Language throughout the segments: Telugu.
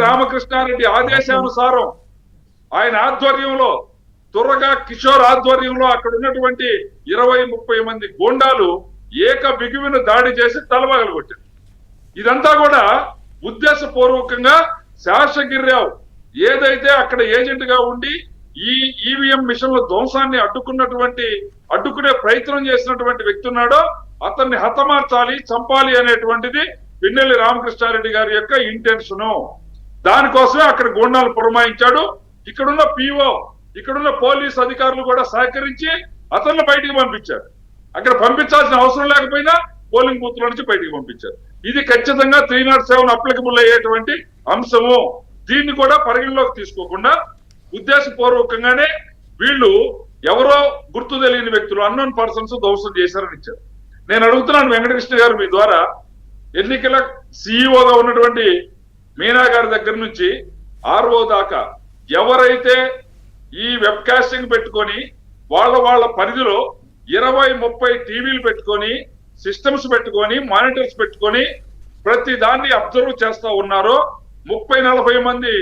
రామకృష్ణారెడ్డి ఆదేశానుసారం ఆయన ఆధ్వర్యంలో తుర్రగా కిషోర్ ఆధ్వర్యంలో అక్కడ ఉన్నటువంటి 20-30 మంది గూండాలు ఏక బిగువిన దాడి చేసి తలబగలు కొట్టారు. ఇదంతా కూడా ఉద్దేశపూర్వకంగా శేషగిరిరావు ఏదైతే అక్కడ ఏజెంట్ గా ఉండి ఈ ఈవీఎం మిషన్ల ధ్వంసాన్ని అడ్డుకునే ప్రయత్నం చేసినటువంటి వ్యక్తి ఉన్నాడో అతన్ని హతమార్చాలి, చంపాలి అనేటువంటిది పిన్నెల్లి రామకృష్ణారెడ్డి గారి యొక్క ఇంటెన్షను. దానికోసమే అక్కడ గూండాలు పురమాయించాడు. ఇక్కడున్న పిఓ, ఇక్కడున్న పోలీస్ అధికారులు కూడా సహకరించి అతన్ని బయటికి పంపించారు. అక్కడ పంపించాల్సిన అవసరం లేకపోయినా పోలింగ్ బూత్ లో నుంచి బయటికి పంపించారు. ఇది ఖచ్చితంగా 307 అప్లికబుల్ అయ్యేటువంటి అంశము. దీన్ని కూడా పరిగణలోకి తీసుకోకుండా ఉద్దేశపూర్వకంగానే వీళ్ళు ఎవరో గుర్తు తెలియని వ్యక్తులు, అన్నోన్ పర్సన్స్ ధ్వంసం చేశారని ఇచ్చారు. నేను అడుగుతున్నాను వెంకటకృష్ణ గారు మీ ద్వారా, ఎన్నికల సిఇఓగా ఉన్నటువంటి మీనా గారి దగ్గర నుంచి ఆర్ఓ దాకా ఎవరైతే ఈ వెబ్ కాస్టింగ్ పెట్టుకొని వాళ్ళ పరిధిలో 20-30 టీవీలు పెట్టుకొని, సిస్టమ్స్ పెట్టుకొని, మానిటర్స్ పెట్టుకొని ప్రతి దాన్ని అబ్జర్వ్ చేస్తా ఉన్నారో 30-40 మంది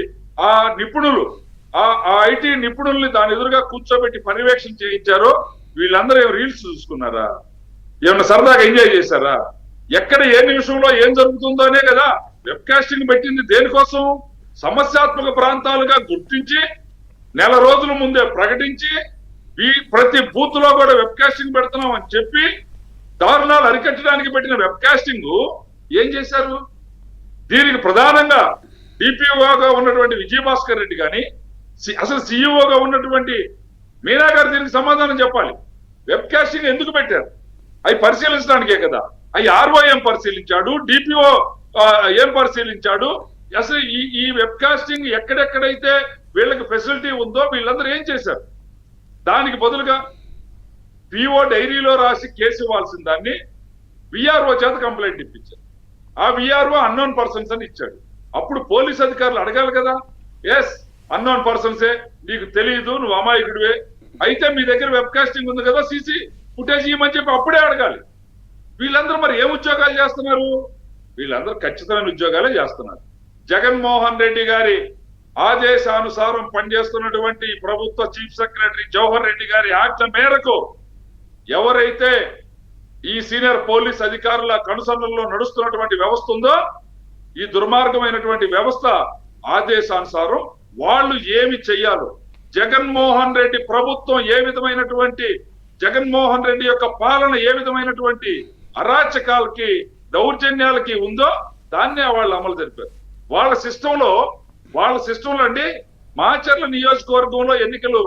ఆ నిపుణులు, ఆ ఐటీ నిపుణుల్ని దాని ఎదురుగా కూర్చోబెట్టి పర్యవేక్షణ చేయించారో వీళ్ళందరూ రీల్స్ చూసుకున్నారా? ఏమన్నా సరదాగా ఎంజాయ్ చేశారా? ఎక్కడ ఏ నిమిషంలో ఏం జరుగుతుందోనే కదా వెబ్ కాస్టింగ్ పెట్టింది. దేనికోసం? సమస్యాత్మక ప్రాంతాలుగా గుర్తించి నెల రోజుల ముందే ప్రకటించి ఈ ప్రతి బూత్ లో కూడా వెబ్ కాస్టింగ్ పెడుతున్నాం అని చెప్పి దారుణాలు అరికట్టడానికి పెట్టిన వెబ్ కాస్టింగ్ ఏం చేశారు? దీనికి ప్రధానంగా డిపిఓగా ఉన్నటువంటి విజయభాస్కర్ రెడ్డి కానీ, అసలు సిఇఓగా ఉన్నటువంటి మీనా గారు దీనికి సమాధానం చెప్పాలి. వెబ్ కాస్టింగ్ ఎందుకు పెట్టారు? అవి పరిశీలించడానికే కదా. అవి ఆర్ఓ ఏం పరిశీలించాడు, డిపిఓ ఏం పరిశీలించాడు? అసలు ఈ వెబ్ కాస్టింగ్ ఎక్కడెక్కడైతే వీళ్ళకి ఫెసిలిటీ ఉందో వీళ్ళందరూ ఏం చేశారు? దానికి బదులుగా పిఓ డైరీలో రాసి కేసు ఇవ్వాల్సిన దాన్ని విఆర్ఓ చేత కంప్లైంట్ ఇప్పించారు. ఆ విఆర్ఓ అన్నోన్ పర్సన్స్ అని ఇచ్చాడు. అప్పుడు పోలీస్ అధికారులు అడగాలి కదా, ఎస్ అన్నోన్ పర్సన్సే, నీకు తెలియదు, నువ్వు అమాయకుడివే, అయితే మీ దగ్గర వెబ్ కాస్టింగ్ ఉంది కదా, సీసీ ఫుటేజ్ ఇవ్వమని చెప్పి అప్పుడే అడగాలి. వీళ్ళందరూ మరి ఏం ఉద్యోగాలు చేస్తున్నారు? వీళ్ళందరూ ఖచ్చితమైన ఉద్యోగాలే చేస్తున్నారు. జగన్మోహన్ రెడ్డి గారి ఆదేశానుసారం పనిచేస్తున్నటువంటి ప్రభుత్వ చీఫ్ సెక్రటరీ జవహర్ రెడ్డి గారి ఆజ్ఞ మేరకు ఎవరైతే ఈ సీనియర్ పోలీస్ అధికారుల కనుసన్నల్లో నడుస్తున్నటువంటి వ్యవస్థ ఉందో, ఈ దుర్మార్గమైనటువంటి వ్యవస్థ ఆదేశానుసారం వాళ్ళు ఏమి చెయ్యాలో, జగన్మోహన్ రెడ్డి ప్రభుత్వం ఏ విధమైనటువంటి, జగన్మోహన్ రెడ్డి యొక్క పాలన ఏ విధమైనటువంటి అరాచకాలకి దౌర్జన్యాలకి ఉందో దాన్నే వాళ్ళు అమలు జరిపారు. వాళ్ళ సిస్టంలో అండి మాచర్ల నియోజకవర్గంలో ఎన్నికలు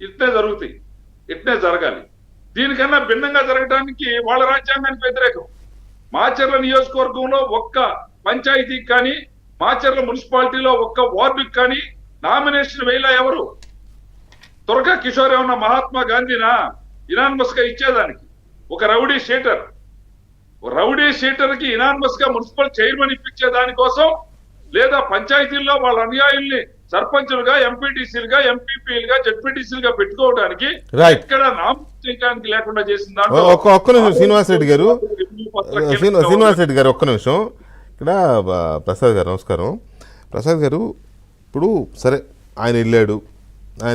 ఇట్నే జరుగుతాయి, ఇట్నే జరగాలి. దీనికన్నా భిన్నంగా జరగడానికి వాళ్ళ రాజ్యాంగానికి వ్యతిరేకం. మాచర్ల నియోజకవర్గంలో ఒక్క పంచాయతీకి కానీ, మాచర్ల మున్సిపాలిటీలో ఒక్క వార్డుకి కానీ నామినేషన్ వేయలే ఎవరు. తురగా కిషోర్ ఏమన్నా మహాత్మా గాంధీనా ఇనానిమస్ గా ఇచ్చేదానికి? ఒక రౌడీ షీటర్ కి ఇనానిమస్ గా మున్సిపల్ చైర్మన్ ఇప్పించే దానికోసం, లేదా పంచాయతీల్లో వాళ్ళ అనుయాయుల్ని సర్పంచులుగా, ఎంపీటీసీలుగా, ఎంపీపీలుగా, జెడ్పీటీసీలుగా పెట్టుకోవడానికి ఇక్కడ నామకరణానికి లేకుండా చేసిన దాంట్లో ఒక్క నిమిషం శ్రీనివాస్ రెడ్డి గారు ఒక్క నిమిషం. ఇక్కడ ప్రసాద్ గారు నమస్కారం. ప్రసాద్ గారు, ఇప్పుడు సరే ఆయన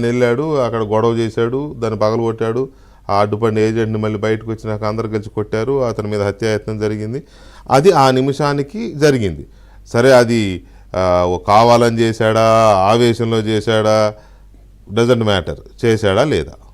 వెళ్ళాడు, అక్కడ గొడవ చేశాడు, దాన్ని పగలు కొట్టాడు, ఆ అడ్డుపండి ఏజెంట్ని మళ్ళీ బయటకు వచ్చినాక అందరు కలిసి కొట్టారు, అతని మీద హత్యాయత్నం జరిగింది. అది ఆ నిమిషానికి జరిగింది. సరే అది కావాలని చేశాడా, ఆవేశంలో చేశాడా, డజంట్ మ్యాటర్, చేశాడా లేదా,